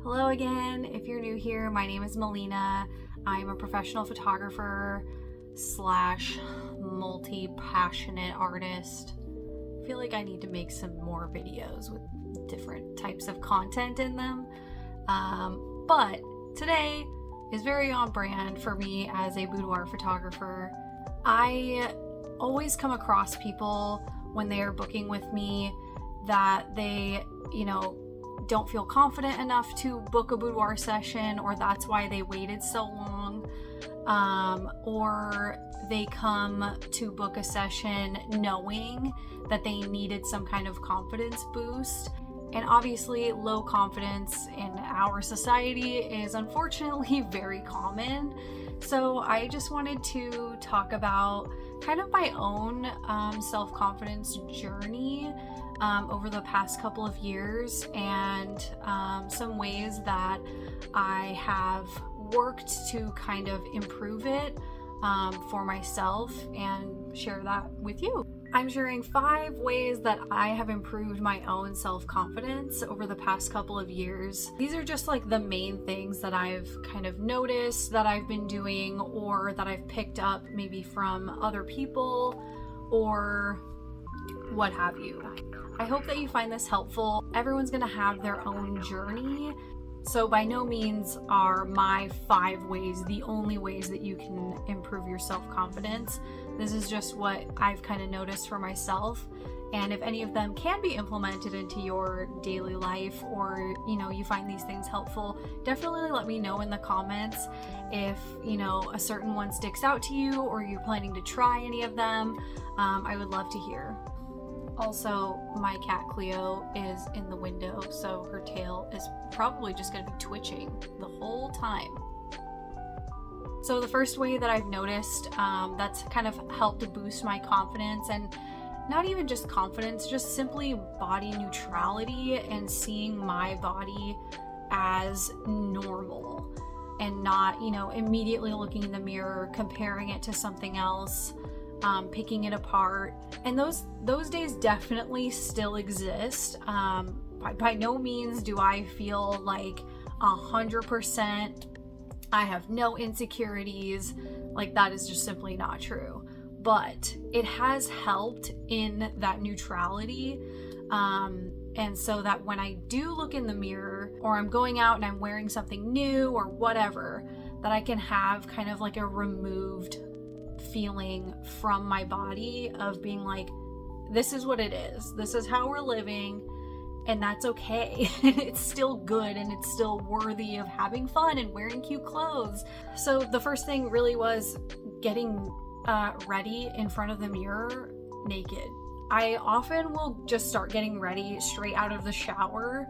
Hello again. If you're new here, my name is Melina. I'm a professional photographer slash multi-passionate artist. I feel like I need to make some more videos with different types of content in them. But today is very on brand for me as a boudoir photographer. I always come across people when they are booking with me that they, don't feel confident enough to book a boudoir session, or that's why they waited so long. Or they come to book a session knowing that they needed some kind of confidence boost. And obviously, low confidence in our society is unfortunately very common. So I just wanted to talk about kind of my own self-confidence journey over the past couple of years, and some ways that I have worked to kind of improve it for myself and share that with you. I'm sharing 5 ways that I have improved my own self-confidence over the past couple of years. These are just like the main things that I've kind of noticed that I've been doing, or that I've picked up maybe from other people, or what have you. I hope that you find this helpful. Everyone's gonna have their own journey, so by no means are my 5 ways the only ways that you can improve your self-confidence. This is just what I've kind of noticed for myself, and if any of them can be implemented into your daily life, or you find these things helpful, definitely let me know in the comments if a certain one sticks out to you, or you're planning to try any of them. I would love to hear. Also, my cat Cleo is in the window, so her tail is probably just going to be twitching the whole time. So the first way that I've noticed that's kind of helped to boost my confidence, and not even just confidence, just simply body neutrality, and seeing my body as normal, and not, immediately looking in the mirror, comparing it to something else, picking it apart. And those days definitely still exist. By no means do I feel like 100% I have no insecurities. Like, that is just simply not true. But it has helped in that neutrality. And so that when I do look in the mirror, or I'm going out and I'm wearing something new or whatever, that I can have kind of like a removed feeling from my body of being like, this is what it is. This is how we're living. And that's okay. It's still good, and it's still worthy of having fun and wearing cute clothes. So the first thing really was getting ready in front of the mirror naked. I often will just start getting ready straight out of the shower.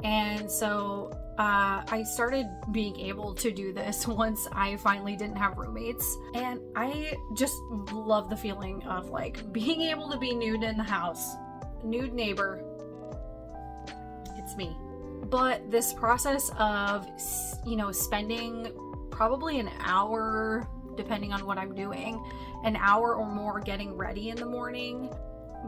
And so I started being able to do this once I finally didn't have roommates. And I just love the feeling of like being able to be nude in the house. Nude neighbor. It's me. But this process of, spending probably an hour, depending on what I'm doing, an hour or more getting ready in the morning,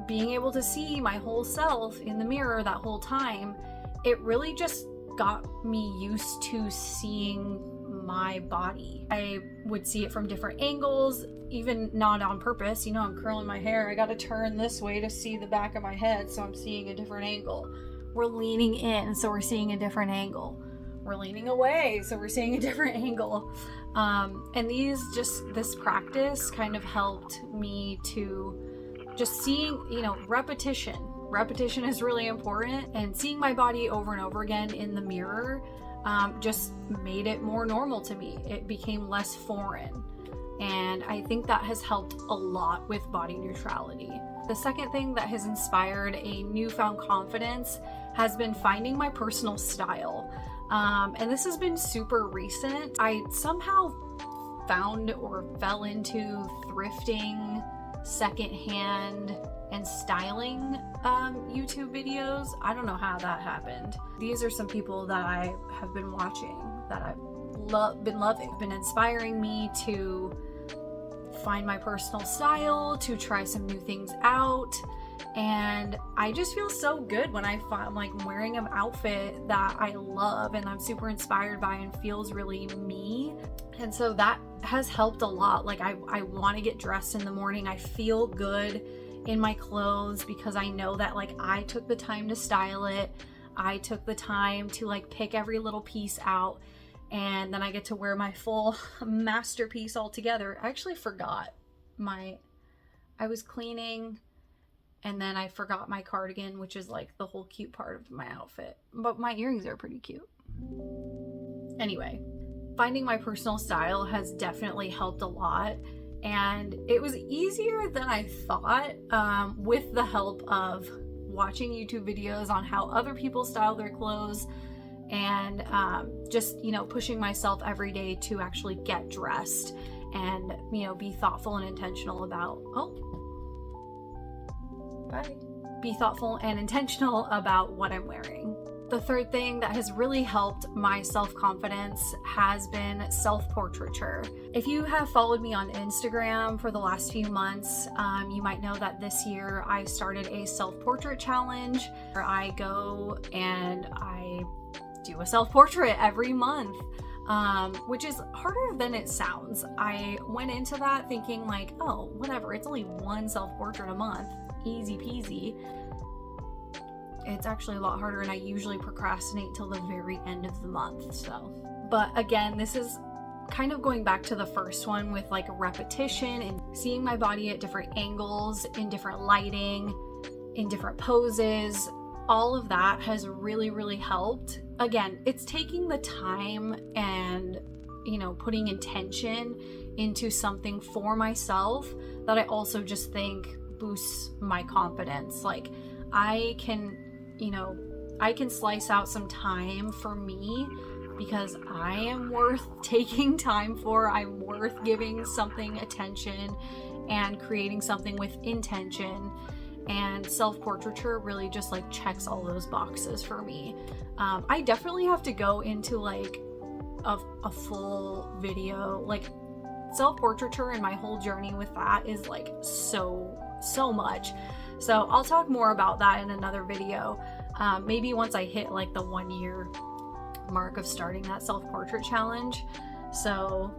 being able to see my whole self in the mirror that whole time, it really just got me used to seeing my body. I would see it from different angles, even not on purpose. I'm curling my hair. I gotta turn this way to see the back of my head, so I'm seeing a different angle. We're leaning in, so we're seeing a different angle. We're leaning away, so we're seeing a different angle. And this practice kind of helped me to just seeing, repetition. Repetition is really important, and seeing my body over and over again in the mirror just made it more normal to me. It became less foreign, and I think that has helped a lot with body neutrality. The second thing that has inspired a newfound confidence has been finding my personal style. And this has been super recent. I somehow found or fell into thrifting, secondhand, and styling YouTube videos. I don't know how that happened. These are some people that I have been watching that I've been loving, been inspiring me to find my personal style, to try some new things out, And I just feel so good when I'm like wearing an outfit that I love and I'm super inspired by and feels really me. And so that has helped a lot. Like I want to get dressed in the morning. I feel good in my clothes because I know that like I took the time to style it. I took the time to like pick every little piece out, and then I get to wear my full masterpiece all together. I actually forgot I was cleaning and then I forgot my cardigan, which is like the whole cute part of my outfit. But my earrings are pretty cute. Anyway, finding my personal style has definitely helped a lot. And it was easier than I thought, with the help of watching YouTube videos on how other people style their clothes and just, pushing myself every day to actually get dressed and, be thoughtful and intentional about, be thoughtful and intentional about what I'm wearing. The third thing that has really helped my self-confidence has been self-portraiture. If you have followed me on Instagram for the last few months, you might know that this year I started a self-portrait challenge where I go and I do a self-portrait every month, which is harder than it sounds. I went into that thinking like, oh, whatever, it's only one self-portrait a month, easy peasy. It's actually a lot harder, and I usually procrastinate till the very end of the month. But again, this is kind of going back to the first one with like repetition and seeing my body at different angles, in different lighting, in different poses. All of that has really, really helped. Again, it's taking the time and, putting intention into something for myself that I also just think boosts my confidence. Like I can slice out some time for me because I am worth taking time for. I'm worth giving something attention and creating something with intention. And self-portraiture really just like checks all those boxes for me. I definitely have to go into like a full video. Like self-portraiture and my whole journey with that is like so much. So I'll talk more about that in another video. Maybe once I hit like the 1 year mark of starting that self-portrait challenge. So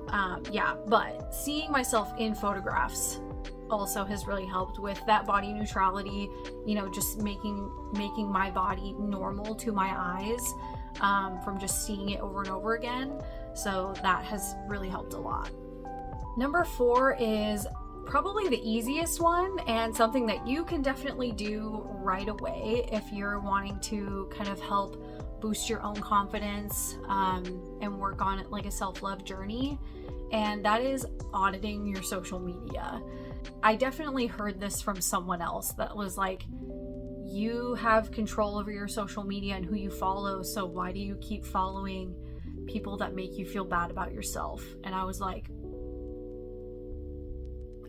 but seeing myself in photographs also has really helped with that body neutrality, just making my body normal to my eyes, from just seeing it over and over again. So that has really helped a lot. Number 4 is probably the easiest one and something that you can definitely do right away if you're wanting to kind of help boost your own confidence, and work on it like a self-love journey. And that is auditing your social media. I definitely heard this from someone else that was like, you have control over your social media and who you follow, so why do you keep following people that make you feel bad about yourself? And I was like,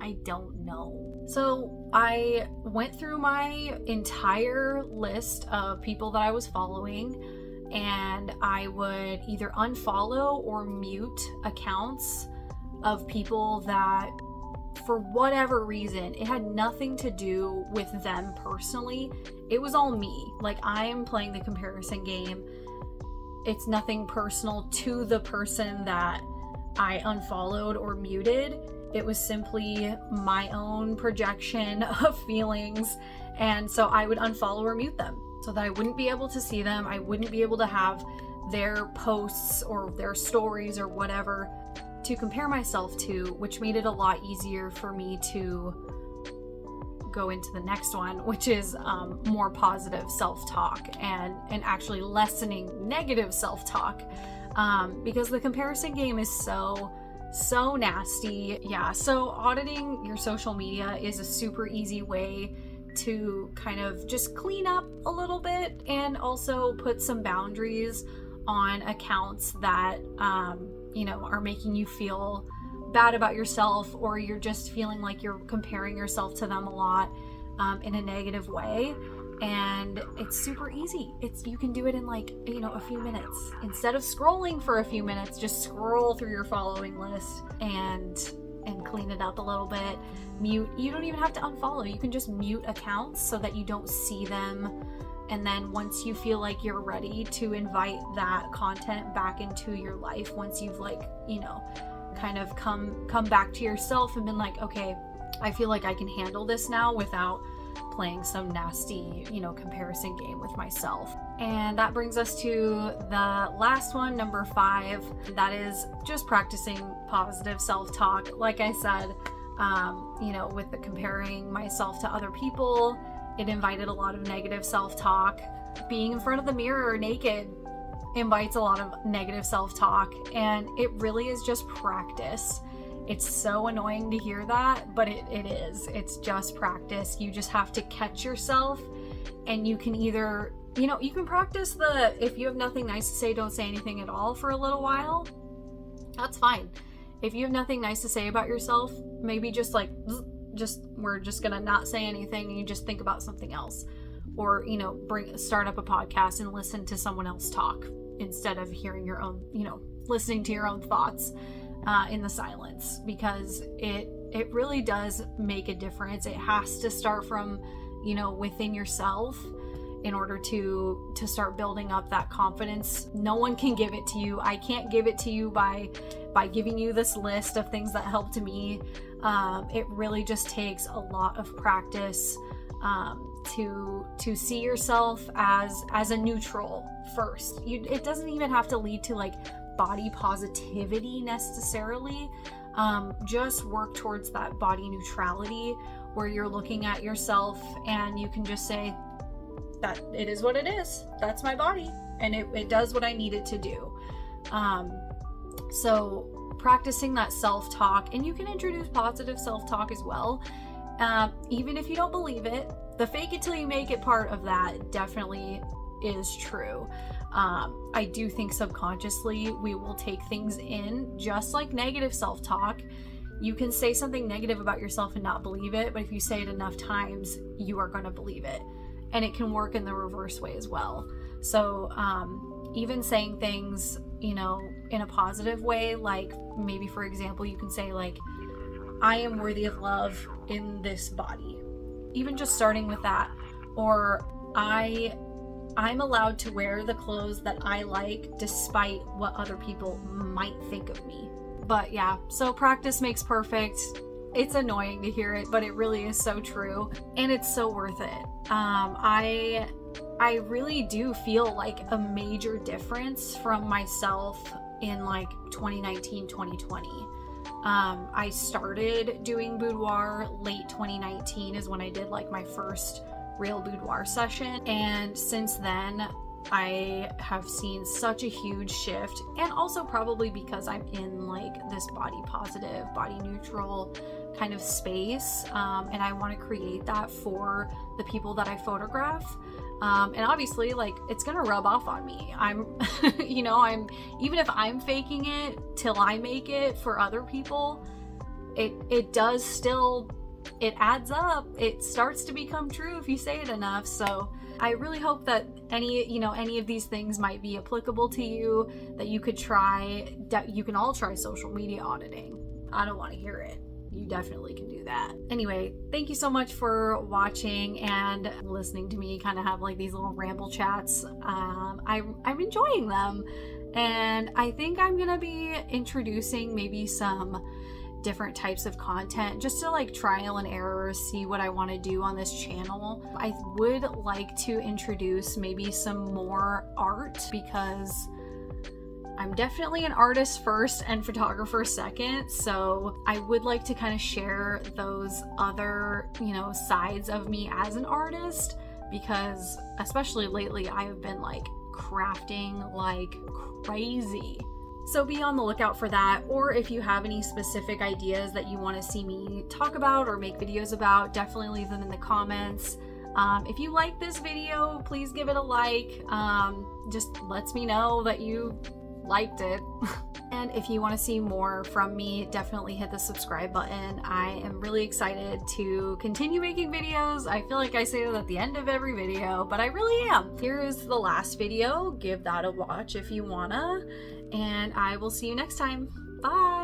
I don't know. So I went through my entire list of people that I was following, and I would either unfollow or mute accounts of people that, for whatever reason, it had nothing to do with them personally. It was all me. Like, I am playing the comparison game. It's nothing personal to the person that I unfollowed or muted. It was simply my own projection of feelings. And so I would unfollow or mute them so that I wouldn't be able to see them. I wouldn't be able to have their posts or their stories or whatever to compare myself to, which made it a lot easier for me to go into the next one, which is more positive self-talk and actually lessening negative self-talk, because the comparison game is so nasty. Yeah, so auditing your social media is a super easy way to kind of just clean up a little bit and also put some boundaries on accounts that are making you feel bad about yourself, or you're just feeling like you're comparing yourself to them a lot in a negative way. And it's super easy. You can do it in like, a few minutes. Instead of scrolling for a few minutes, just scroll through your following list and and clean it up a little bit. Mute. You don't even have to unfollow. You can just mute accounts so that you don't see them. And then once you feel like you're ready to invite that content back into your life, once you've kind of come back to yourself and been like, okay, I feel like I can handle this now without playing some nasty, comparison game with myself. And that brings us to the last one, number 5. That is just practicing positive self-talk. Like I said, with the comparing myself to other people, it invited a lot of negative self-talk. Being in front of the mirror naked invites a lot of negative self-talk, and it really is just practice. It's so annoying to hear that, but it is. It's just practice. You just have to catch yourself, and you can either, you can practice if you have nothing nice to say, don't say anything at all for a little while. That's fine. If you have nothing nice to say about yourself, maybe we're just gonna not say anything and you just think about something else. Or, start up a podcast and listen to someone else talk instead of hearing your own, listening to your own thoughts in the silence, because it really does make a difference. It has to start from, within yourself in order to start building up that confidence. No one can give it to you. I can't give it to you by giving you this list of things that helped me. It really just takes a lot of practice to see yourself as a neutral first. It doesn't even have to lead to body positivity necessarily. Just work towards that body neutrality where you're looking at yourself and you can just say that it is what it is. That's my body, and it does what I need it to do. So practicing that self-talk, and you can introduce positive self-talk as well. Even if you don't believe it, the fake it till you make it part of that definitely is true. I do think subconsciously we will take things in, just like negative self-talk. You can say something negative about yourself and not believe it, but if you say it enough times, you are going to believe it. And it can work in the reverse way as well. So even saying things, in a positive way, like maybe, for example, you can say I am worthy of love in this body. Even just starting with that. Or I'm allowed to wear the clothes that I like despite what other people might think of me. But yeah, so practice makes perfect. It's annoying to hear it, but it really is so true. And it's so worth it. I really do feel like a major difference from myself in 2019, 2020. I started doing boudoir late 2019 is when I did my first real boudoir session. And since then, I have seen such a huge shift, and also probably because I'm in this body positive, body neutral kind of space, and I want to create that for the people that I photograph. And obviously it's gonna rub off on me. I'm even if I'm faking it till I make it for other people, it does still, it adds up. It starts to become true if you say it enough. So I really hope that any of these things might be applicable to you, that you could try, that you can all try social media auditing. I don't want to hear it. You definitely can do that. Anyway, thank you so much for watching and listening to me kind of have these little ramble chats. I'm enjoying them, and I think I'm gonna be introducing maybe some different types of content just to trial and error, see what I want to do on this channel. I would like to introduce maybe some more art, because I'm definitely an artist first and photographer second, so I would like to kind of share those other, sides of me as an artist, because especially lately I have been crafting like crazy. So be on the lookout for that, or if you have any specific ideas that you want to see me talk about or make videos about, definitely leave them in the comments. If you like this video, please give it a like. Just lets me know that you liked it. And if you want to see more from me, definitely hit the subscribe button. I am really excited to continue making videos. I feel like I say that at the end of every video, but I really am. Here is the last video. Give that a watch if you wanna, and I will see you next time. Bye.